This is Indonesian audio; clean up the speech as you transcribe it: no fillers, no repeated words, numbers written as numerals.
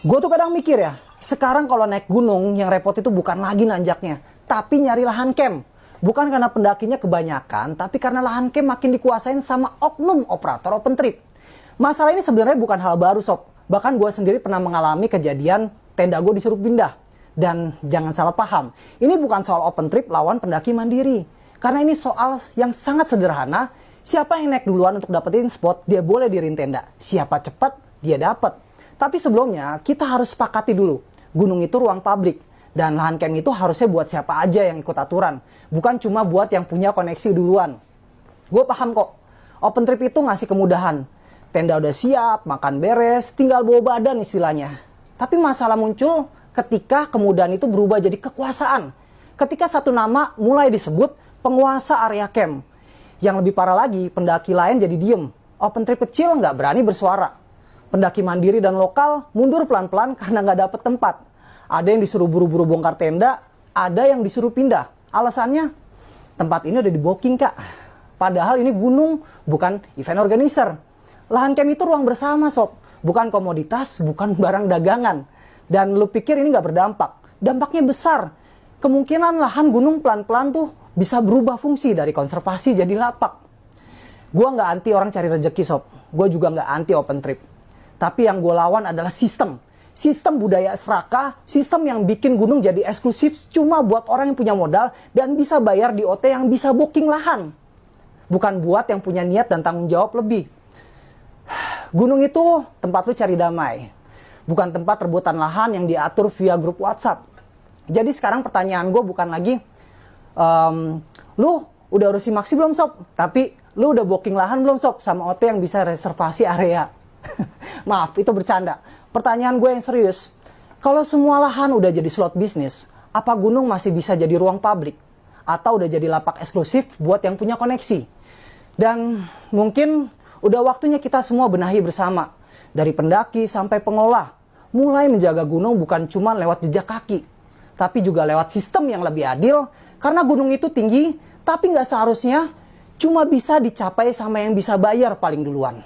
Gue tuh kadang mikir ya, sekarang kalau naik gunung yang repot itu bukan lagi nanjaknya, tapi nyari lahan camp. Bukan karena pendakinya kebanyakan, tapi karena lahan camp makin dikuasain sama oknum operator open trip. Masalah ini sebenarnya bukan hal baru sob. Bahkan gue sendiri pernah mengalami kejadian tenda gue disuruh pindah. Dan jangan salah paham, ini bukan soal open trip lawan pendaki mandiri. Karena ini soal yang sangat sederhana, siapa yang naik duluan untuk dapetin spot, dia boleh diriin tenda. Siapa cepat, dia dapat. Tapi sebelumnya, kita harus sepakati dulu. Gunung itu ruang publik. Dan lahan camp itu harusnya buat siapa aja yang ikut aturan. Bukan cuma buat yang punya koneksi duluan. Gue paham kok. Open trip itu ngasih kemudahan. Tenda udah siap, makan beres, tinggal bawa badan istilahnya. Tapi masalah muncul ketika kemudahan itu berubah jadi kekuasaan. Ketika satu nama mulai disebut penguasa area camp. Yang lebih parah lagi, pendaki lain jadi diem. Open trip kecil nggak berani bersuara. Pendaki mandiri dan lokal mundur pelan-pelan karena nggak dapet tempat. Ada yang disuruh buru-buru bongkar tenda, ada yang disuruh pindah. Alasannya, tempat ini udah di booking kak. Padahal ini gunung, bukan event organizer. Lahan camp itu ruang bersama sob, bukan komoditas, bukan barang dagangan. Dan lu pikir ini nggak berdampak? Dampaknya besar. Kemungkinan lahan gunung pelan-pelan tuh bisa berubah fungsi dari konservasi jadi lapak. Gue nggak anti orang cari rezeki sob, gue juga nggak anti open trip. Tapi yang gue lawan adalah sistem. Sistem budaya serakah, sistem yang bikin gunung jadi eksklusif cuma buat orang yang punya modal dan bisa bayar di OT yang bisa booking lahan. Bukan buat yang punya niat dan tanggung jawab lebih. Gunung itu tempat lu cari damai. Bukan tempat rebutan lahan yang diatur via grup WhatsApp. Jadi sekarang pertanyaan gue bukan lagi, lu udah urus Simaksi belum sob? Tapi lu udah booking lahan belum sob sama OT yang bisa reservasi area? Maaf, itu bercanda. Pertanyaan gue yang serius, kalau semua lahan udah jadi slot bisnis, apa gunung masih bisa jadi ruang publik? Atau udah jadi lapak eksklusif buat yang punya koneksi? Dan mungkin udah waktunya kita semua benahi bersama. Dari pendaki sampai pengolah, mulai menjaga gunung bukan cuma lewat jejak kaki, tapi juga lewat sistem yang lebih adil, karena gunung itu tinggi, tapi nggak seharusnya cuma bisa dicapai sama yang bisa bayar paling duluan.